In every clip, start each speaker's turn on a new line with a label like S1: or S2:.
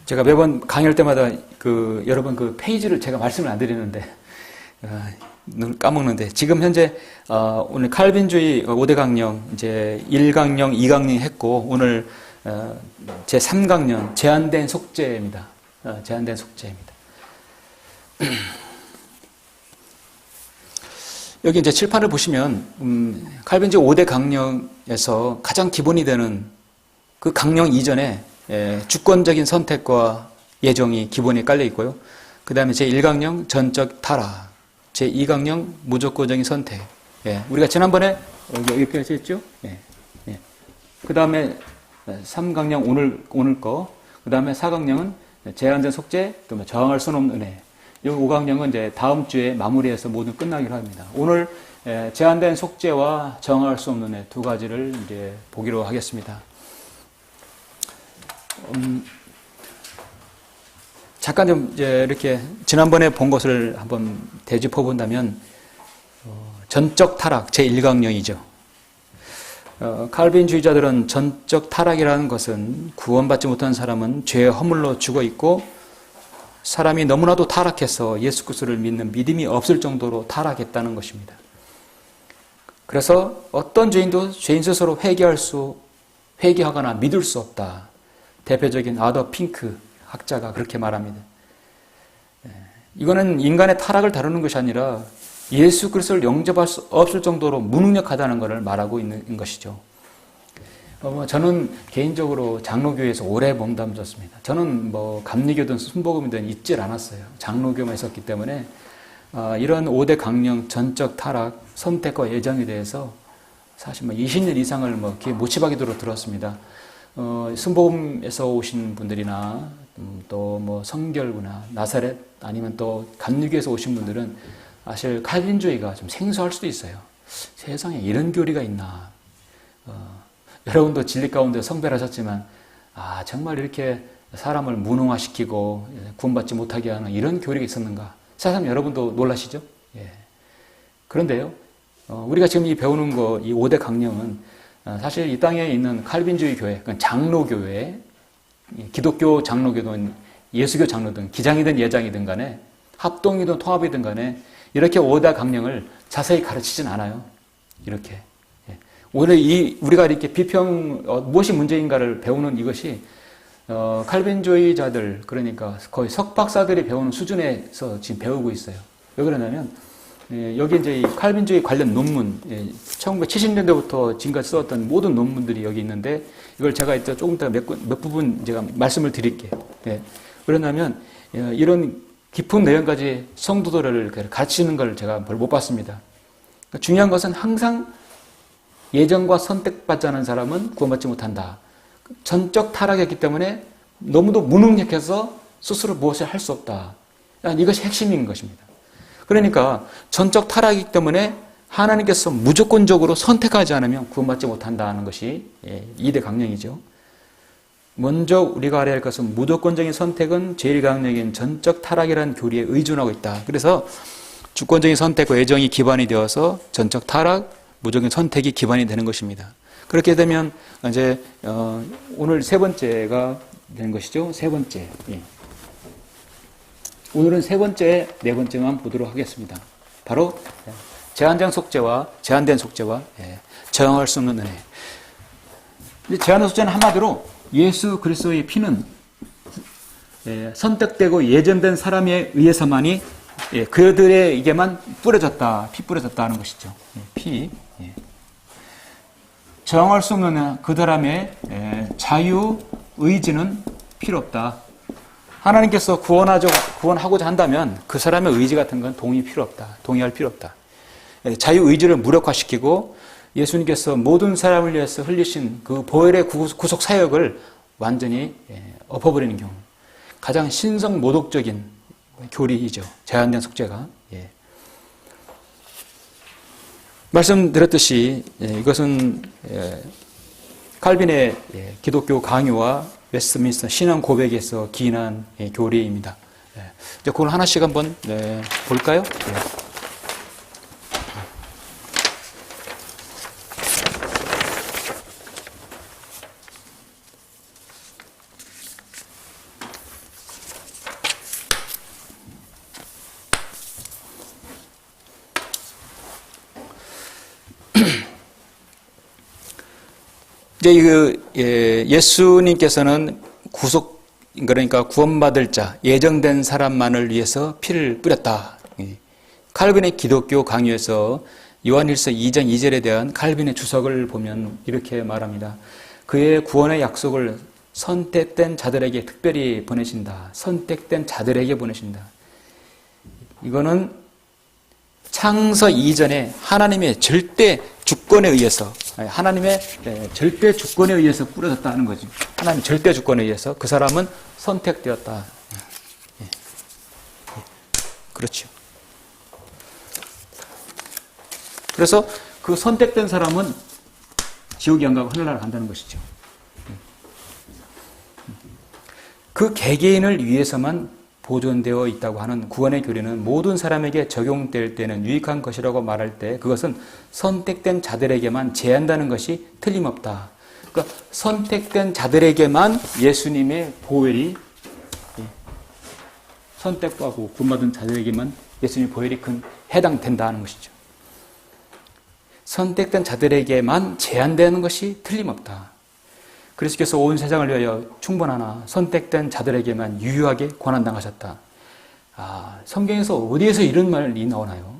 S1: 제가 매번 강의할 때마다 여러분 페이지를 제가 말씀을 안 드리는데 늘 까먹는데 지금 현재 오늘 칼빈주의 5대 강령 이제 1강령, 2강령 했고 오늘 제 3강령 제한된 속죄입니다. 제한된 속죄입니다. 여기 이제 칠판을 보시면 칼빈주의 5대 강령에서 가장 기본이 되는 그 강령 이전에 주권적인 선택과 예정이 기본에 깔려 있고요. 그 다음에 제1강령 전적 타락, 제2강령 무조건적인 선택. 우리가 지난번에 여기까지 했죠? 그 다음에 3강령 오늘 거, 그 다음에 4강령은 제한된 속죄, 또 저항할 수 없는 은혜. 이 5강령은 이제 다음 주에 마무리해서 모두 끝나기로 합니다. 오늘 제한된 속죄와 저항할 수 없는 은혜 두 가지를 이제 보기로 하겠습니다. 잠깐 좀 이제 이렇게 지난번에 본 것을 한번 되짚어 본다면 전적 타락 제1강령이죠. 칼빈주의자들은 전적 타락이라는 것은 구원받지 못한 사람은 죄의 허물로 죽어 있고 사람이 너무나도 타락해서 예수 그리스도를 믿는 믿음이 없을 정도로 타락했다는 것입니다. 그래서 어떤 죄인도 죄인 스스로 회개하거나 믿을 수 없다. 대표적인 아더 핑크 학자가 그렇게 말합니다. 이거는 인간의 타락을 다루는 것이 아니라 예수 그리스도를 영접할 수 없을 정도로 무능력하다는 것을 말하고 있는 것이죠. 저는 개인적으로 장로교회에서 오래 몸담았습니다. 저는 감리교든 순복음이든 있질 않았어요. 장로교만 있었기 때문에 이런 5대 강령, 전적 타락, 선택과 예정에 대해서 사실 20년 이상을 귀에 못치박이도록 들었습니다. 순복음에서 오신 분들이나 또 성결구나 나사렛 아니면 또 감리교에서 오신 분들은 사실 칼빈주의가 좀 생소할 수도 있어요. 세상에 이런 교리가 있나. 여러분도 진리 가운데 성별하셨지만 정말 이렇게 사람을 무능화시키고 구원받지 못하게 하는 이런 교리가 있었는가. 사실 여러분도 놀라시죠? 그런데요, 우리가 지금 이 배우는 이 5대 강령은 사실 이 땅에 있는 칼빈주의 교회, 장로교회, 기독교 장로교든 예수교 장로든 기장이든 예장이든 간에 합동이든 통합이든 간에 이렇게 5대 강령을 자세히 가르치진 않아요. 이렇게. 오늘 우리가 이렇게 무엇이 문제인가를 배우는 이것이 칼빈주의자들, 그러니까 거의 석박사들이 배우는 수준에서 지금 배우고 있어요. 왜 그러냐면 여기 이제 이 칼빈주의 관련 논문, 1970년대부터 지금까지 써왔던 모든 논문들이 여기 있는데 이걸 제가 이제 조금 더 몇 부분 제가 말씀을 드릴게요. 그러냐면 이런 깊은 내용까지 성도들을 가르치는 걸 제가 별로 못 봤습니다. 중요한 것은 항상 예정과 선택받지 않은 사람은 구원받지 못한다. 전적 타락했기 때문에 너무도 무능력해서 스스로 무엇을 할 수 없다. 이것이 핵심인 것입니다. 그러니까 전적 타락이기 때문에 하나님께서 무조건적으로 선택하지 않으면 구원받지 못한다는 것이 2대 강령이죠. 먼저 우리가 알아야 할 것은 무조건적인 선택은 제1강령인 전적 타락이라는 교리에 의존하고 있다. 그래서 주권적인 선택과 예정이 기반이 되어서 전적 타락, 무조건 선택이 기반이 되는 것입니다. 그렇게 되면 이제 오늘 세 번째가 되는 것이죠. 세 번째. 오늘은 세 번째, 네 번째만 보도록 하겠습니다. 바로 제한된 속죄와 저항할 수 없는 은혜. 제한된 속죄는 한마디로 예수 그리스도의 피는 선택되고 예정된 사람에 의해서만이 그들에게만 뿌려졌다. 피 뿌려졌다 하는 것이죠. 피. 저항할 수 없는 그 사람의 자유 의지는 필요 없다. 하나님께서 구원하고자 한다면 그 사람의 의지 같은 건 동의할 필요 없다. 자유 의지를 무력화시키고 예수님께서 모든 사람을 위해서 흘리신 그 보혈의 구속 사역을 완전히 엎어버리는 경우. 가장 신성모독적인 교리이죠. 제한된 속죄가. 말씀드렸듯이 이것은 칼빈의 기독교 강요와 웨스트민스터 신앙 고백에서 기인한 교리입니다. 이제 그걸 하나씩 한번 볼까요? 이제 예수님께서는 그러니까 구원받을 자, 예정된 사람만을 위해서 피를 뿌렸다. 칼빈의 기독교 강요에서 요한일서 2장 2절에 대한 칼빈의 주석을 보면 이렇게 말합니다. 그의 구원의 약속을 선택된 자들에게 특별히 보내신다. 선택된 자들에게 보내신다. 이거는 창서 이전에 하나님의 절대 주권에 의해서, 하나님의 절대 주권에 의해서 뿌려졌다는 거죠. 하나님 절대 주권에 의해서 그 사람은 선택되었다. 그렇죠. 그래서 그 선택된 사람은 지옥이 안 가고 하늘나라를 간다는 것이죠. 그 개개인을 위해서만 보존되어 있다고 하는 구원의 교리는 모든 사람에게 적용될 때는 유익한 것이라고 말할 때 그것은 선택된 자들에게만 제한다는 것이 틀림없다. 그러니까 선택된 자들에게만 예수님의 보혈이, 선택하고 구원받은 자들에게만 예수님의 보혈이 해당된다는 것이죠. 선택된 자들에게만 제한되는 것이 틀림없다. 그리스도께서 온 세상을 위하여 충분하나 선택된 자들에게만 유효하게 고난당하셨다. 성경에서 어디에서 이런 말이 나오나요?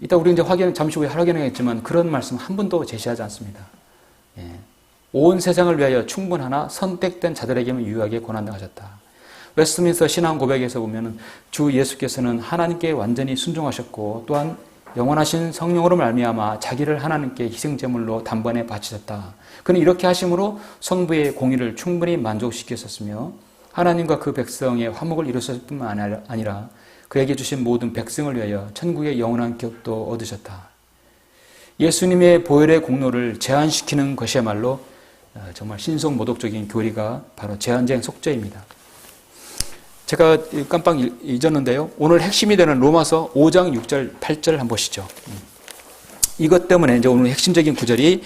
S1: 이따 우리 이제 잠시 후에 확인하겠지만 그런 말씀 한 번도 제시하지 않습니다. 온 세상을 위하여 충분하나 선택된 자들에게만 유효하게 고난당하셨다. 웨스트민스터 신앙 고백에서 보면은 주 예수께서는 하나님께 완전히 순종하셨고 또한 영원하신 성령으로 말미암아 자기를 하나님께 희생제물로 단번에 바치셨다. 그는 이렇게 하심으로 성부의 공의를 충분히 만족시켰었으며 하나님과 그 백성의 화목을 이루셨을 뿐만 아니라 그에게 주신 모든 백성을 위하여 천국의 영원한 기업도 얻으셨다. 예수님의 보혈의 공로를 제한시키는 것이야말로 정말 신성모독적인 교리가 바로 제한적인 속죄입니다. 제가 깜빡 잊었는데요. 오늘 핵심이 되는 로마서 5장 6절 8절 한번 보시죠. 이것 때문에 이제 오늘 핵심적인 구절이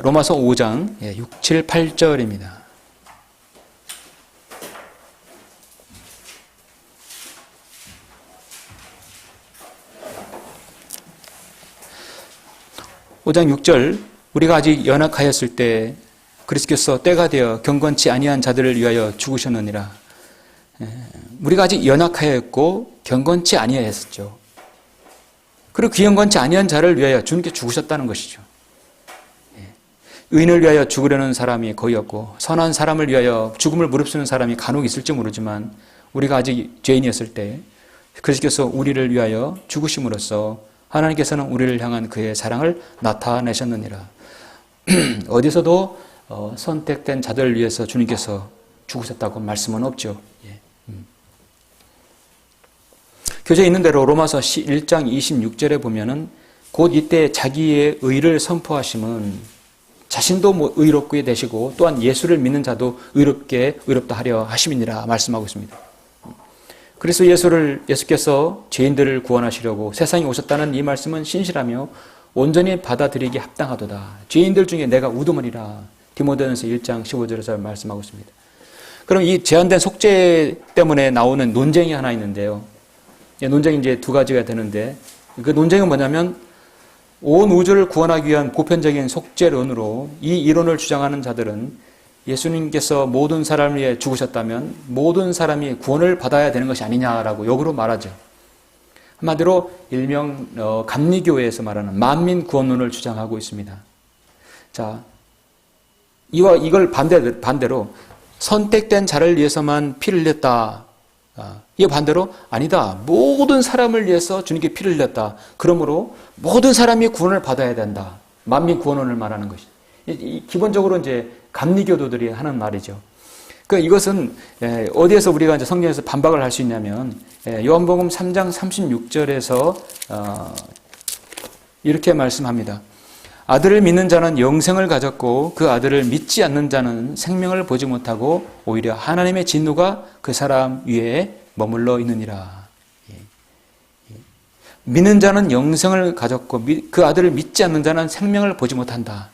S1: 로마서 5장 6, 7, 8절입니다. (5장 6절) 우리가 아직 연약하였을 때 그리스도께서 때가 되어 경건치 아니한 자들을 위하여 죽으셨느니라. 우리가 아직 연약하였고 경건치 아니하였었죠. 그리고 경건치 아니한 자를 위하여 주님께 죽으셨다는 것이죠. 의인을 위하여 죽으려는 사람이 거의 없고 선한 사람을 위하여 죽음을 무릅쓰는 사람이 간혹 있을지 모르지만 우리가 아직 죄인이었을 때 그리스도께서 우리를 위하여 죽으심으로써 하나님께서는 우리를 향한 그의 사랑을 나타내셨느니라. 어디서도 선택된 자들을 위해서 주님께서 죽으셨다고 말씀은 없죠. 교재에 있는 대로 로마서 1장 26절에 보면은 곧 이때 자기의 의를 선포하심은 자신도 의롭게 되시고 또한 예수를 믿는 자도 의롭다 하려 하심이니라 말씀하고 있습니다. 그래서 예수께서 죄인들을 구원하시려고 세상에 오셨다는 이 말씀은 신실하며 온전히 받아들이기 합당하도다. 죄인들 중에 내가 우두머리라. 디모데전서 1장 15절에서 말씀하고 있습니다. 그럼 이 제한된 속죄 때문에 나오는 논쟁이 하나 있는데요. 논쟁이 이제 두 가지가 되는데 그 논쟁은 뭐냐면 온 우주를 구원하기 위한 보편적인 속죄론으로 이 이론을 주장하는 자들은 예수님께서 모든 사람을 위해 죽으셨다면 모든 사람이 구원을 받아야 되는 것이 아니냐라고 역으로 말하죠. 한마디로 일명 감리교회에서 말하는 만민 구원론을 주장하고 있습니다. 자, 이걸 반대로 선택된 자를 위해서만 피를 흘렸다. 이 반대로 아니다. 모든 사람을 위해서 주님께 피를 흘렸다. 그러므로 모든 사람이 구원을 받아야 된다. 만민 구원론을 말하는 것이. 기본적으로 이제 감리교도들이 하는 말이죠. 이것은 어디에서 우리가 이제 성경에서 반박을 할 수 있냐면 요한복음 3장 36절에서 이렇게 말씀합니다. 아들을 믿는 자는 영생을 가졌고 그 아들을 믿지 않는 자는 생명을 보지 못하고 오히려 하나님의 진노가 그 사람 위에 머물러 있느니라. 믿는 자는 영생을 가졌고 그 아들을 믿지 않는 자는 생명을 보지 못한다.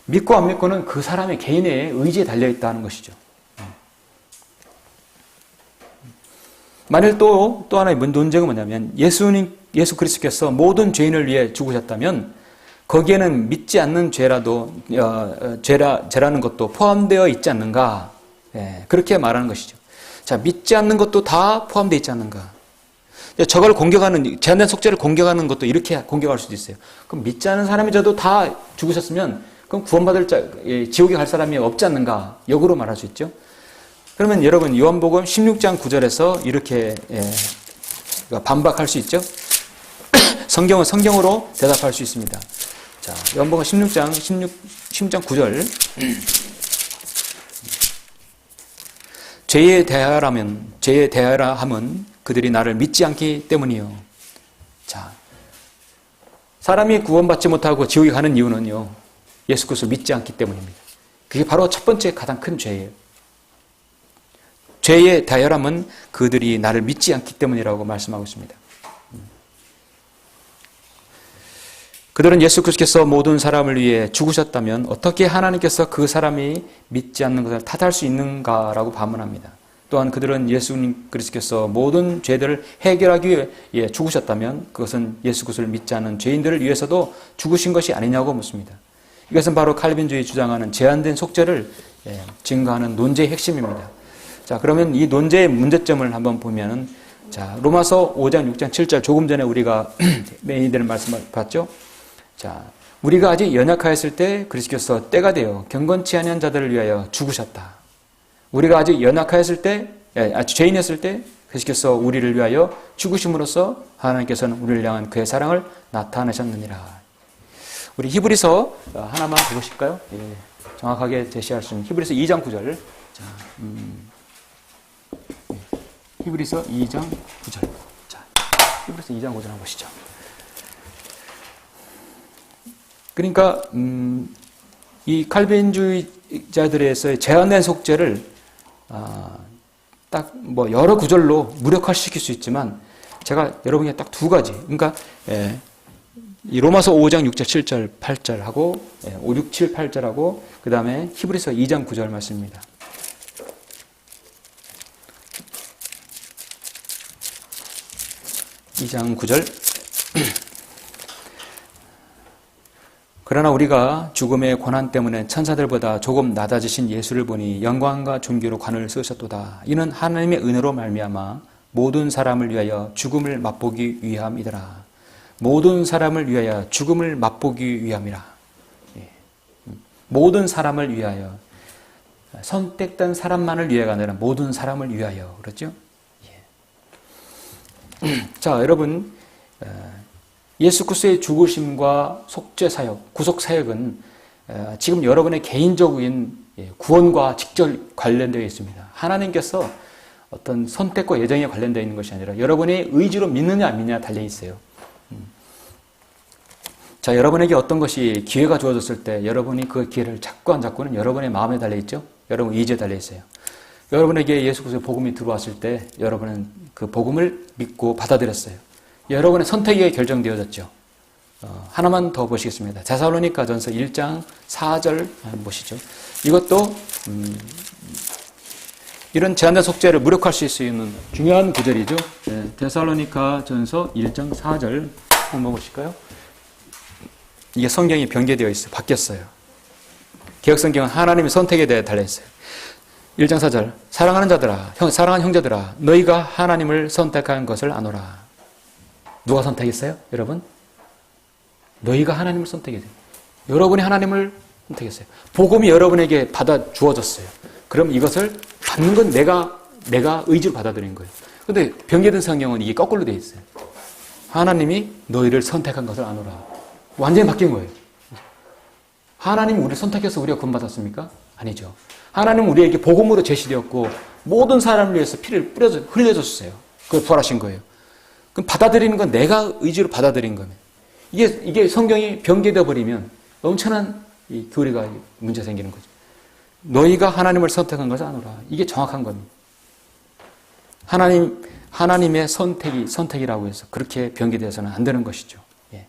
S1: 믿고 안 믿고는 그 사람의 개인의 의지에 달려있다는 것이죠. 만일 또 하나의 논쟁은 뭐냐면 예수 그리스도께서 모든 죄인을 위해 죽으셨다면 거기에는 믿지 않는 죄라는 것도 포함되어 있지 않는가? 예, 그렇게 말하는 것이죠. 자, 믿지 않는 것도 다 포함되어 있지 않는가? 저걸 공격하는, 제한된 속죄를 공격하는 것도 이렇게 공격할 수도 있어요. 그럼 믿지 않는 사람이라도 다 죽으셨으면, 그럼 구원받을 지옥에 갈 사람이 없지 않는가? 역으로 말할 수 있죠. 그러면 여러분, 요한복음 16장 9절에서 이렇게 반박할 수 있죠. 성경은 성경으로 대답할 수 있습니다. 자, 요한복음 16장 9절. 죄에 대하라 함은 그들이 나를 믿지 않기 때문이요. 자, 사람이 구원받지 못하고 지옥에 가는 이유는요, 예수 그리스도를 믿지 않기 때문입니다. 그게 바로 첫 번째 가장 큰 죄예요. 죄에 대하라면 그들이 나를 믿지 않기 때문이라고 말씀하고 있습니다. 그들은 예수 그리스도께서 모든 사람을 위해 죽으셨다면 어떻게 하나님께서 그 사람이 믿지 않는 것을 탓할 수 있는가라고 반문합니다. 또한 그들은 예수님 그리스도께서 모든 죄들을 해결하기 위해 죽으셨다면 그것은 예수 그리스도를 믿지 않는 죄인들을 위해서도 죽으신 것이 아니냐고 묻습니다. 이것은 바로 칼빈주의 주장하는 제한된 속죄를 증거하는 논제의 핵심입니다. 자, 그러면 이 논제의 문제점을 한번 보면은, 자, 로마서 5장, 6장, 7절 조금 전에 우리가 메인되는 말씀을 봤죠. 자, 우리가 아직 연약하였을 때 그리스도께서 때가 되어 경건치 아니한 자들을 위하여 죽으셨다. 우리가 아직 연약하였을 때, 죄인이었을 때 그리스도께서 우리를 위하여 죽으심으로써 하나님께서는 우리를 향한 그의 사랑을 나타내셨느니라. 우리 히브리서 하나만 보실까요? 예, 정확하게 제시할 수 있는 히브리서 2장 9절. 자, 히브리서 2장 9절. 자, 히브리서 2장 9절 한번 보시죠. 그러니까 이 칼빈주의자들에서의 제한된 속죄를 딱 뭐 여러 구절로 무력화시킬 수 있지만, 제가 여러분에게 딱 두 가지, 그러니까 이 로마서 5장 6절 7절 8절하고 5, 6, 7, 8절하고 그 다음에 히브리서 2장 9절 말씀입니다. 2장 9절. 그러나 우리가 죽음의 고난 때문에 천사들보다 조금 낮아지신 예수를 보니 영광과 존귀로 관을 쓰셨도다. 이는 하나님의 은혜로 말미암아 모든 사람을 위하여 죽음을 맛보기 위함이더라. 모든 사람을 위하여 죽음을 맛보기 위함이라. 모든 사람을 위하여, 선택된 사람만을 위해가 아니라 모든 사람을 위하여. 그렇죠? 자, 여러분, 예수 그리스도의 죽으심과 속죄 사역, 구속 사역은 지금 여러분의 개인적인 구원과 직접 관련되어 있습니다. 하나님께서 어떤 선택과 예정에 관련되어 있는 것이 아니라 여러분의 의지로 믿느냐 안 믿느냐 달려 있어요. 자, 여러분에게 어떤 것이 기회가 주어졌을 때 여러분이 그 기회를 잡고 안 잡고는 여러분의 마음에 달려 있죠. 여러분 의지에 달려 있어요. 여러분에게 예수 그리스도의 복음이 들어왔을 때 여러분은 그 복음을 믿고 받아들였어요. 여러분의 선택이 결정되어졌죠. 하나만 더 보시겠습니다. 데살로니가전서 1장 4절 보시죠. 이것도 이런 제한된 속죄를 무력화할 수 있는 중요한 구절이죠. 데살로니가전서 1장 4절 한번 보실까요? 이게 성경이 변개되어 있어요. 바뀌었어요. 개혁성경은 하나님의 선택에 대해 달려있어요. 1장 4절. 사랑하는 자들아, 사랑하는 형제들아, 너희가 하나님을 선택한 것을 아노라. 누가 선택했어요? 여러분? 너희가 하나님을 선택했어요. 여러분이 하나님을 선택했어요. 복음이 여러분에게 받아 주어졌어요. 그럼 이것을 받는 건 내가 의지로 받아들인 거예요. 그런데 변개된 성경은 이게 거꾸로 되어 있어요. 하나님이 너희를 선택한 것을 아노라. 완전히 바뀐 거예요. 하나님이 우리를 선택해서 우리가 구원받았습니까? 아니죠. 하나님은 우리에게 복음으로 제시되었고 모든 사람을 위해서 피를 흘려줬어요. 그걸 부활하신 거예요. 그럼 받아들이는 건 내가 의지로 받아들인 겁니다. 이게 성경이 변개되어 버리면 엄청난 이 교리가 문제 생기는 거죠. 너희가 하나님을 선택한 것을 아노라. 이게 정확한 겁니다. 하나님의 선택이라고 해서 그렇게 변개되어서는 안 되는 것이죠. 예.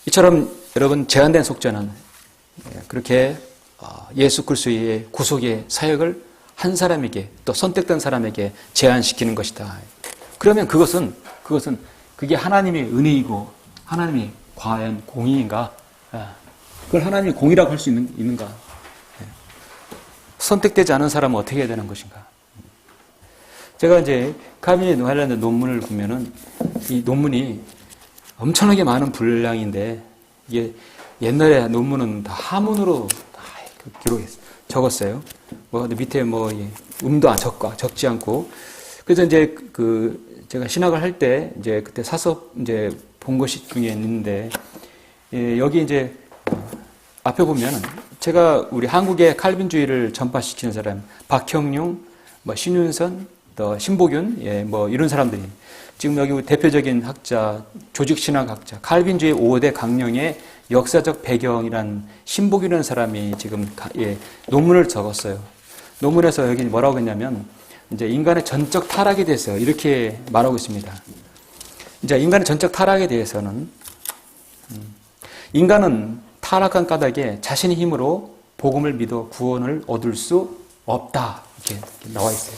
S1: 이처럼 여러분 제한된 속죄는 그렇게 예수 그리스도의 구속의 사역을 한 사람에게 또 선택된 사람에게 제한시키는 것이다. 그러면 그게 하나님의 은혜이고 하나님의 과연 공의인가? 그걸 하나님의 공의라고 할 수 있는가? 선택되지 않은 사람은 어떻게 해야 되는 것인가? 제가 이제 칼빈에 관련된 논문을 보면은 이 논문이 엄청나게 많은 분량인데 이게 옛날에 논문은 다 한문으로 다 적었어요. 근데 밑에 음도 적지 않고. 그래서 이제 제가 신학을 할 때 이제 그때 사서 이제 본 것이 중에 있는데, 여기 이제 앞에 보면은 제가 우리 한국의 칼빈주의를 전파시키는 사람, 박형룡, 신윤선, 또 신보균, 이런 사람들이 지금 여기 대표적인 학자, 조직신학학자, 칼빈주의 5대 강령의 역사적 배경이란 신보균이라는 사람이 지금 논문을 적었어요. 논문에서 여기 뭐라고 했냐면, 이제 인간의 전적 타락에 대해서 이렇게 말하고 있습니다. 이제 인간의 전적 타락에 대해서는, 인간은 타락한 까닭에 자신의 힘으로 복음을 믿어 구원을 얻을 수 없다. 이렇게 나와 있어요.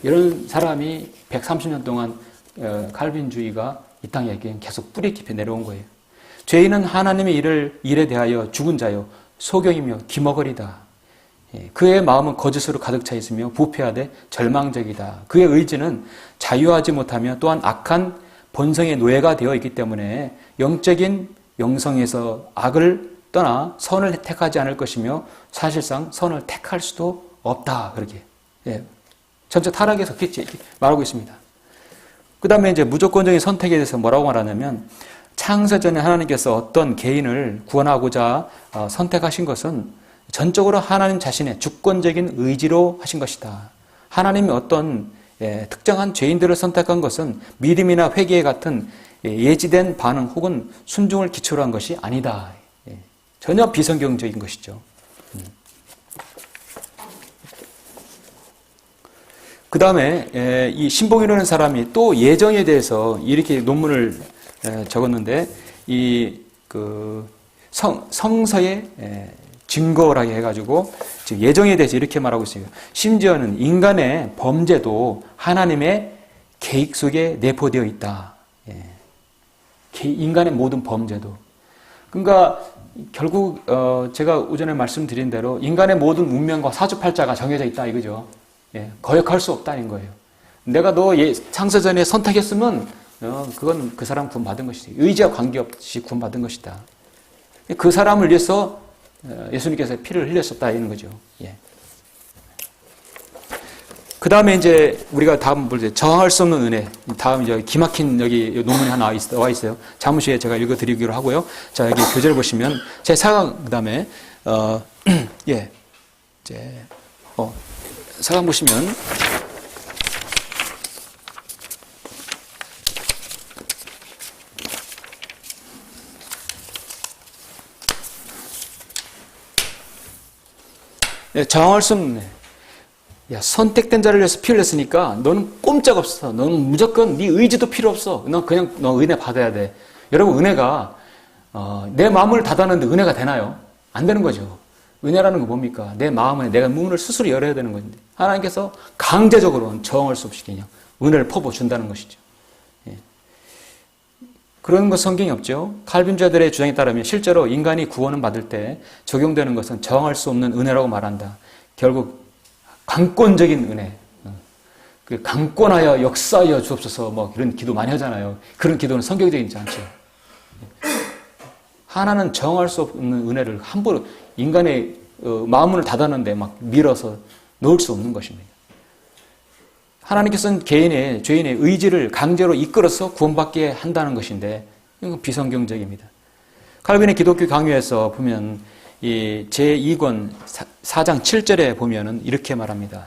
S1: 이런 사람이 130년 동안 칼빈주의가 이 땅에 계속 뿌리 깊이 내려온 거예요. 죄인은 하나님의 일에 대하여 죽은 자요 소경이며 기머거리다. 그의 마음은 거짓으로 가득 차 있으며 부패하되 절망적이다. 그의 의지는 자유하지 못하며 또한 악한 본성의 노예가 되어 있기 때문에 영적인 영성에서 악을 떠나 선을 택하지 않을 것이며 사실상 선을 택할 수도 없다. 그렇게 전체 타락에 섰겠지 이렇게 말하고 있습니다. 그 다음에 이제 무조건적인 선택에 대해서 뭐라고 말하냐면, 창세전에 하나님께서 어떤 개인을 구원하고자 선택하신 것은 전적으로 하나님 자신의 주권적인 의지로 하신 것이다. 하나님이 어떤 특정한 죄인들을 선택한 것은 믿음이나 회개 같은 예지된 반응 혹은 순종을 기초로 한 것이 아니다. 전혀 비성경적인 것이죠. 그 다음에 이 신봉이라는 사람이 또 예정에 대해서 이렇게 논문을 적었는데, 성서의 증거라고 해가지고 지금 예정에 대해서 이렇게 말하고 있어요. 심지어는 인간의 범죄도 하나님의 계획 속에 내포되어 있다. 인간의 모든 범죄도. 그러니까 결국 제가 오전에 말씀드린 대로 인간의 모든 운명과 사주팔자가 정해져 있다 이거죠. 거역할 수 없다는 거예요. 내가 너 창세전에 선택했으면 그건 그 사람 구원받은 것이다. 의지와 관계없이 구원받은 것이다. 그 사람을 위해서 예수님께서 피를 흘렸었다 이런 거죠. 그 다음에 이제 우리가 다음 볼 때 저항할 수 없는 은혜. 다음 이제 기막힌 여기 논문이 하나 나와 있어요. 잠시 제가 읽어드리기로 하고요. 자, 여기 교재를 보시면 제 4강 그 다음에 4강 보시면 저항할 수 없는 은혜. 선택된 자를 위해서 피 흘렸으니까 너는 꼼짝없어. 너는 무조건 네 의지도 필요 없어. 너 그냥 너 은혜 받아야 돼. 여러분, 은혜가 내 마음을 닫았는데 은혜가 되나요? 안 되는 거죠. 은혜라는 건 뭡니까? 내 마음에 내가 문을 스스로 열어야 되는 건데, 하나님께서 강제적으로 저항할 수 없이 그냥 은혜를 퍼부어준다는 것이죠. 그런 것 성경이 없죠. 칼빈주자들의 주장에 따르면 실제로 인간이 구원을 받을 때 적용되는 것은 저항할 수 없는 은혜라고 말한다. 결국 강권적인 은혜. 강권하여 역사하여 주옵소서 그런 기도 많이 하잖아요. 그런 기도는 성경적이지 않죠. 하나는 정할 수 없는 은혜를 함부로 인간의 마음을 닫았는데 막 밀어서 넣을 수 없는 것입니다. 하나님께서는 죄인의 의지를 강제로 이끌어서 구원받게 한다는 것인데 이건 비성경적입니다. 칼빈의 기독교 강요에서 보면 이 제2권 4장 7절에 보면은 이렇게 말합니다.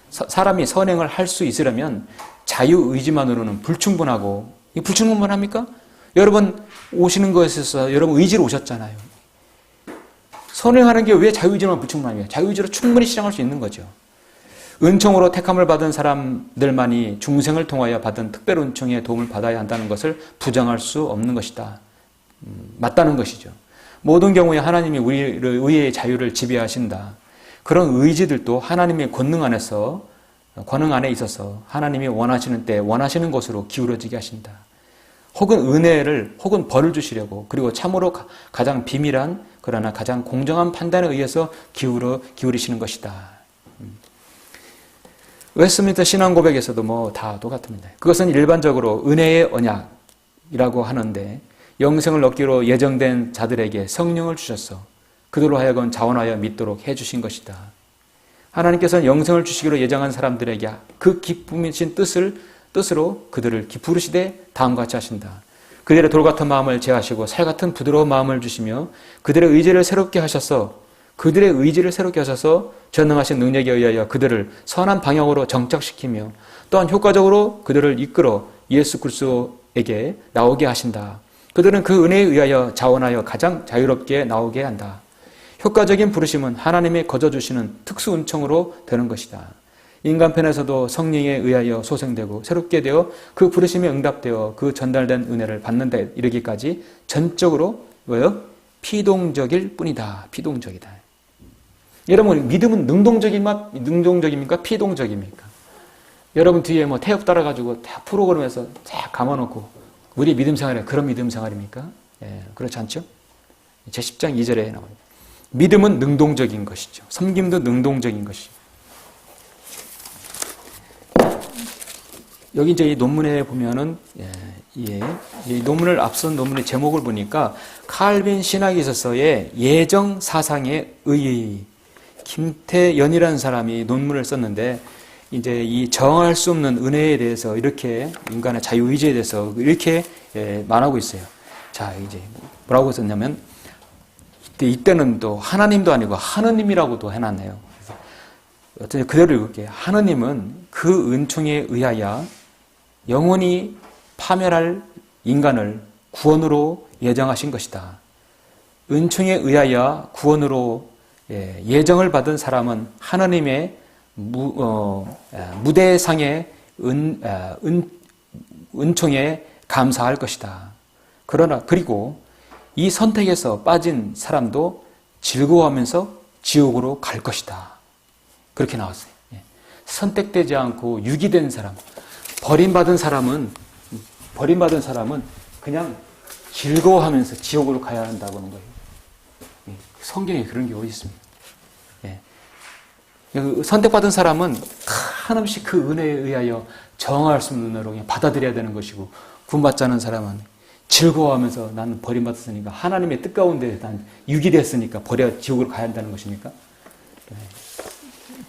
S1: 사람이 선행을 할 수 있으려면 자유의지만으로는 불충분하고, 이 불충분합니까? 여러분 오시는 것에 있어서 여러분 의지로 오셨잖아요. 선행하는 게 왜 자유의지만 불충분합니까? 자유의지로 충분히 실행할 수 있는 거죠. 은총으로 택함을 받은 사람들만이 중생을 통하여 받은 특별 은총의 도움을 받아야 한다는 것을 부정할 수 없는 것이다. 맞다는 것이죠. 모든 경우에 하나님이 우리의 자유를 지배하신다. 그런 의지들도 하나님의 권능 안에서 권능 안에 있어서 하나님이 원하시는 때 원하시는 곳으로 기울어지게 하신다. 혹은 은혜를 혹은 벌을 주시려고, 그리고 참으로 가장 비밀한 그러나 가장 공정한 판단에 의해서 기울이시는 것이다. 웨스트민스터 신앙고백에서도 뭐 다 똑같습니다. 그것은 일반적으로 은혜의 언약이라고 하는데, 영생을 얻기로 예정된 자들에게 성령을 주셔서 그들로 하여금 자원하여 믿도록 해주신 것이다. 하나님께서는 영생을 주시기로 예정한 사람들에게 그 기쁨이신 뜻으로 그들을 부르시되 다음과 같이 하신다. 그들의 돌같은 마음을 제하시고 살같은 부드러운 마음을 주시며 그들의 의지를 새롭게 하셔서 전능하신 능력에 의하여 그들을 선한 방향으로 정착시키며 또한 효과적으로 그들을 이끌어 예수 그리스도에게 나오게 하신다. 그들은 그 은혜에 의하여 자원하여 가장 자유롭게 나오게 한다. 효과적인 부르심은 하나님의 거저주시는 특수 은총으로 되는 것이다. 인간편에서도 성령에 의하여 소생되고 새롭게 되어 그 부르심에 응답되어 그 전달된 은혜를 받는 데 이르기까지 전적으로 피동적일 뿐이다. 피동적이다. 여러분, 믿음은 능동적입니까? 피동적입니까? 여러분 뒤에 뭐 태엽 따라가지고 다 프로그램에서 다 감아놓고 우리 믿음 생활에 그런 믿음 생활입니까? 예, 그렇지 않죠? 제 10장 2절에 나옵니다. 믿음은 능동적인 것이죠. 섬김도 능동적인 것이죠. 여기 이제 이 논문에 보면은, 이 논문을 앞선 논문의 제목을 보니까 칼빈 신학에 있어서의 예정 사상의 의의, 김태연이라는 사람이 논문을 썼는데, 이제 이 정할 수 없는 은혜에 대해서 이렇게 인간의 자유의지에 대해서 이렇게 말하고 있어요. 자, 이제 뭐라고 썼냐면, 이때는 또 하나님도 아니고 하느님이라고도 해놨네요. 어쨌든 그대로 읽을게요. 하느님은 그 은총에 의하여 영원히 파멸할 인간을 구원으로 예정하신 것이다. 은총에 의하여 구원으로 예정을 받은 사람은 하나님의 무대상의 은총에 감사할 것이다. 그리고 이 선택에서 빠진 사람도 즐거워하면서 지옥으로 갈 것이다. 그렇게 나왔어요. 선택되지 않고 유기된 사람, 버림받은 사람은 그냥 즐거워하면서 지옥으로 가야 한다고 하는 거예요. 성경에 그런 게 어디 있습니까? 선택받은 사람은 한없이 그 은혜에 의하여 정할 수 없는 은혜로 그냥 받아들여야 되는 것이고, 구원받지 않은 사람은 즐거워하면서 나는 버림받았으니까 하나님의 뜻 가운데 난 유기됐으니까 지옥으로 가야 한다는 것입니까?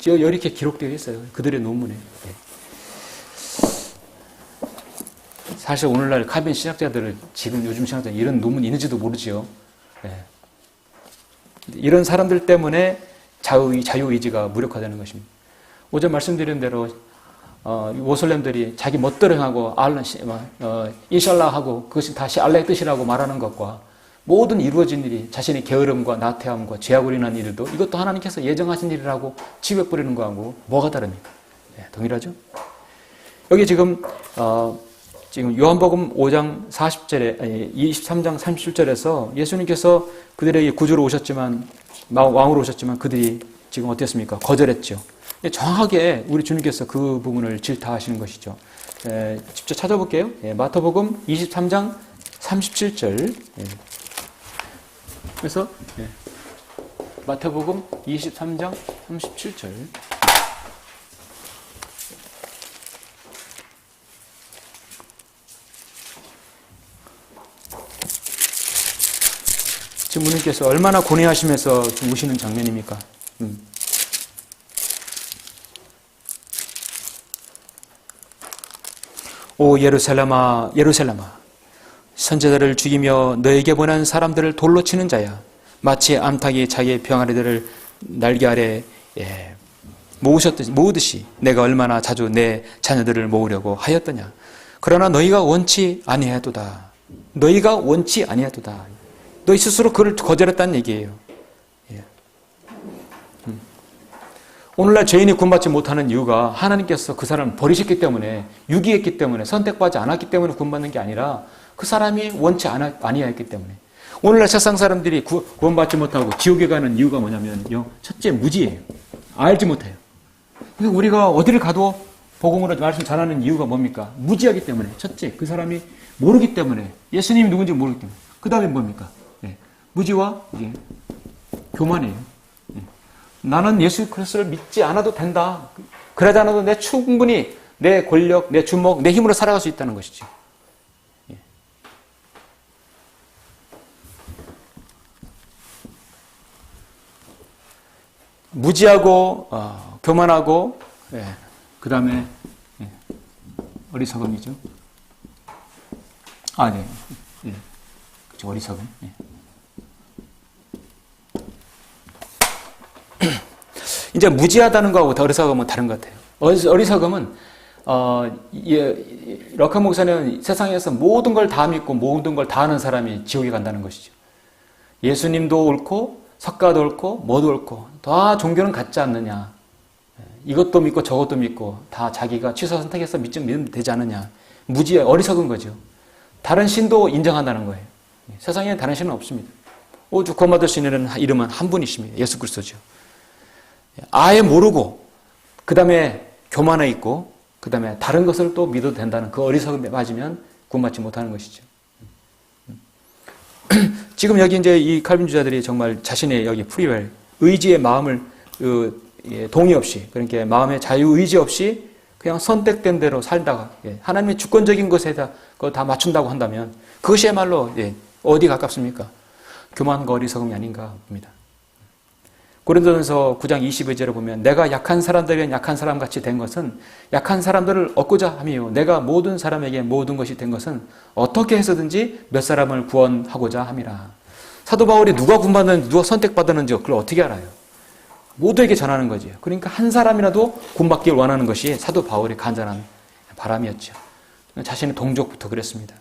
S1: 이렇게 기록되어 있어요. 그들의 논문에. 사실 오늘날 칼빈 신학자들은 지금 요즘 신학자들 이런 논문이 있는지도 모르지요. 이런 사람들 때문에 자유의지가 무력화되는 것입니다. 오전 말씀드린 대로 모슬렘들이 자기 멋대로 행하고 인샬라 하고 그것이 다시 알라의 뜻이라고 말하는 것과 모든 이루어진 일이 자신의 게으름과 나태함과 죄악으로 인한 일도 이것도 하나님께서 예정하신 일이라고 지배 뿌리는 거하고 뭐가 다릅니까? 동일하죠? 여기 지금 요한복음 5장 40절에 23장 37절에서 예수님께서 그들에게 구주로 오셨지만 왕으로 오셨지만 그들이 지금 어땠습니까? 거절했죠. 정확하게 우리 주님께서 그 부분을 질타하시는 것이죠. 직접 찾아볼게요. 마태복음 23장 37절. 그래서 마태복음 23장 37절. 지금 주님께서 얼마나 고뇌하시면서 우시는 장면입니까? 오 예루살렘아 예루살렘아 선지자들을 죽이며 너에게 보낸 사람들을 돌로 치는 자야. 마치 암탉이 자기의 병아리들을 날개 아래 모으듯이 내가 얼마나 자주 내 자녀들을 모으려고 하였더냐. 그러나 너희가 원치 아니하도다. 너희가 원치 아니하도다. 너희 스스로 그를 거절했다는 얘기예요. 오늘날 죄인이 구원받지 못하는 이유가 하나님께서 그 사람을 버리셨기 때문에, 유기했기 때문에, 선택받지 않았기 때문에 구원받는 게 아니라 그 사람이 원치 아니하였기 때문에. 오늘날 세상 사람들이 구원받지 못하고 지옥에 가는 이유가 뭐냐면요. 첫째, 무지예요. 알지 못해요. 그래서 우리가 어디를 가도 복음으로 말씀 전하는 이유가 뭡니까? 무지하기 때문에. 첫째, 그 사람이 모르기 때문에. 예수님이 누군지 모르기 때문에. 그 다음에 뭡니까? 예. 무지와 교만이에요. 예. 나는 예수 그리스도를 믿지 않아도 된다. 그러지 않아도 내 충분히 내 권력, 내 주먹, 내 힘으로 살아갈 수 있다는 것이죠. 예. 무지하고 교만하고 그 다음에 어리석음이죠. 네. 그렇죠. 어리석음. 이제 무지하다는 거하고 어리석음은 다른 것 같아요. 어리석음은 럭커 목사는 세상에서 모든 걸 다 믿고 모든 걸 다 아는 사람이 지옥에 간다는 것이죠. 예수님도 옳고 석가도 옳고 뭐도 옳고 다 종교는 같지 않느냐. 이것도 믿고 저것도 믿고 다 자기가 취사 선택해서 믿으면 되지 않느냐. 어리석은 거죠. 다른 신도 인정한다는 거예요. 세상에 다른 신은 없습니다. 오직 구원받을 수 있는 이름은 한 분이십니다. 예수 그리스도죠. 아예 모르고 그 다음에 교만해 있고 그 다음에 다른 것을 또 믿어도 된다는 그 어리석음에 빠지면 구원받지 못하는 것이죠. 지금 여기 이제 이 칼빈주자들이 정말 자신의 여기 프리웰, 의지의 마음을 동의 없이, 그러니까 마음의 자유의지 없이 그냥 선택된 대로 살다가 하나님의 주권적인 것에다 그거 다 맞춘다고 한다면 그것이야말로 어디 가깝습니까? 교만과 어리석음이 아닌가 봅니다. 고린도전서 9장 22절에 보면 내가 약한 사람들에게 약한 사람같이 된 것은 약한 사람들을 얻고자 함이요 내가 모든 사람에게 모든 것이 된 것은 어떻게 해서든지 몇 사람을 구원하고자 함이라. 사도 바울이 누가 구원받는지 누가 선택받았는지 그걸 어떻게 알아요? 모두에게 전하는 거죠. 그러니까 한 사람이라도 구원받기를 원하는 것이 사도 바울의 간절한 바람이었죠. 자신의 동족부터 그랬습니다.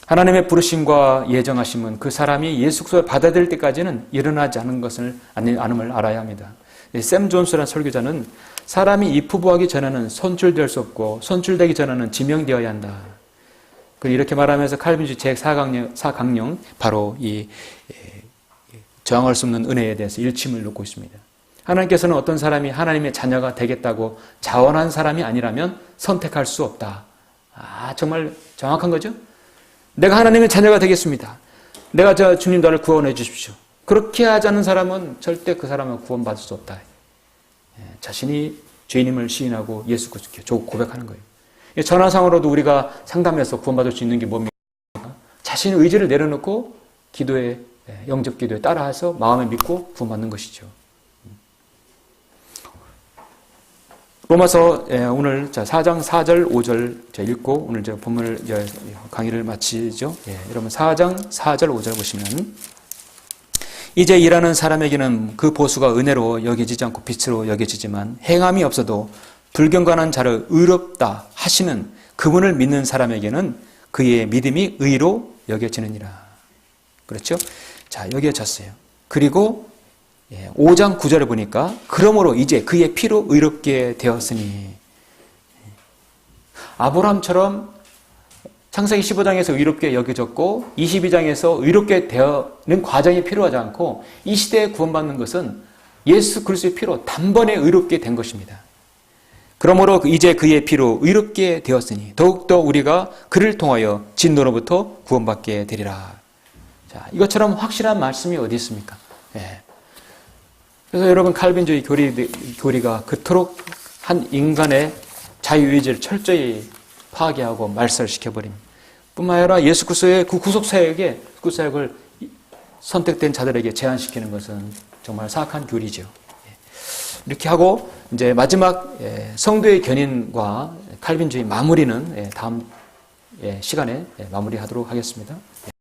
S1: 하나님의 부르심과 예정하심은 그 사람이 예수 그리스도를 받아들일 때까지는 일어나지 않음을 알아야 합니다. 샘 존스라는 설교자는 사람이 입후보하기 전에는 선출될 수 없고 선출되기 전에는 지명되어야 한다. 이렇게 말하면서 칼빈주의 제4강령 바로 이 저항할 수 없는 은혜에 대해서 일침을 놓고 있습니다. 하나님께서는 어떤 사람이 하나님의 자녀가 되겠다고 자원한 사람이 아니라면 선택할 수 없다. 정말 정확한 거죠? 내가 하나님의 자녀가 되겠습니다. 내가 주님 나를 구원해 주십시오. 그렇게 하지 않는 사람은 절대 그 사람은 구원받을 수 없다. 자신이 죄인임을 시인하고 예수 그리스도께 고백하는 거예요. 전화상으로도 우리가 상담해서 구원받을 수 있는 게 뭡니까? 자신의 의지를 내려놓고 기도에 영접 기도에 따라해서 마음에 믿고 구원받는 것이죠. 로마서 오늘 4장 4절 5절 읽고 오늘 본문을 강의를 마치죠. 여러분 4장 4절 5절 보시면 이제 일하는 사람에게는 그 보수가 은혜로 여겨지지 않고 빛으로 여겨지지만 행함이 없어도 불경건한 자를 의롭다 하시는 그분을 믿는 사람에게는 그의 믿음이 의로 여겨지느니라. 그렇죠? 자, 여겨졌어요. 그리고 5장 9절에 보니까 그러므로 이제 그의 피로 의롭게 되었으니 아브라함처럼 창세기 15장에서 의롭게 여겨졌고 22장에서 의롭게 되는 과정이 필요하지 않고 이 시대에 구원받는 것은 예수 그리스도의 피로 단번에 의롭게 된 것입니다. 그러므로 이제 그의 피로 의롭게 되었으니 더욱더 우리가 그를 통하여 진노로부터 구원받게 되리라. 자, 이것처럼 확실한 말씀이 어디 있습니까? 그래서 여러분 칼빈주의 교리가 그토록 한 인간의 자유의지를 철저히 파괴하고 말살시켜버립니다. 뿐만 아니라 예수 그리스도의 그 구속사역에 그 사역을 선택된 자들에게 제한시키는 것은 정말 사악한 교리죠. 이렇게 하고 이제 마지막 성도의 견인과 칼빈주의 마무리는 다음 시간에 마무리하도록 하겠습니다.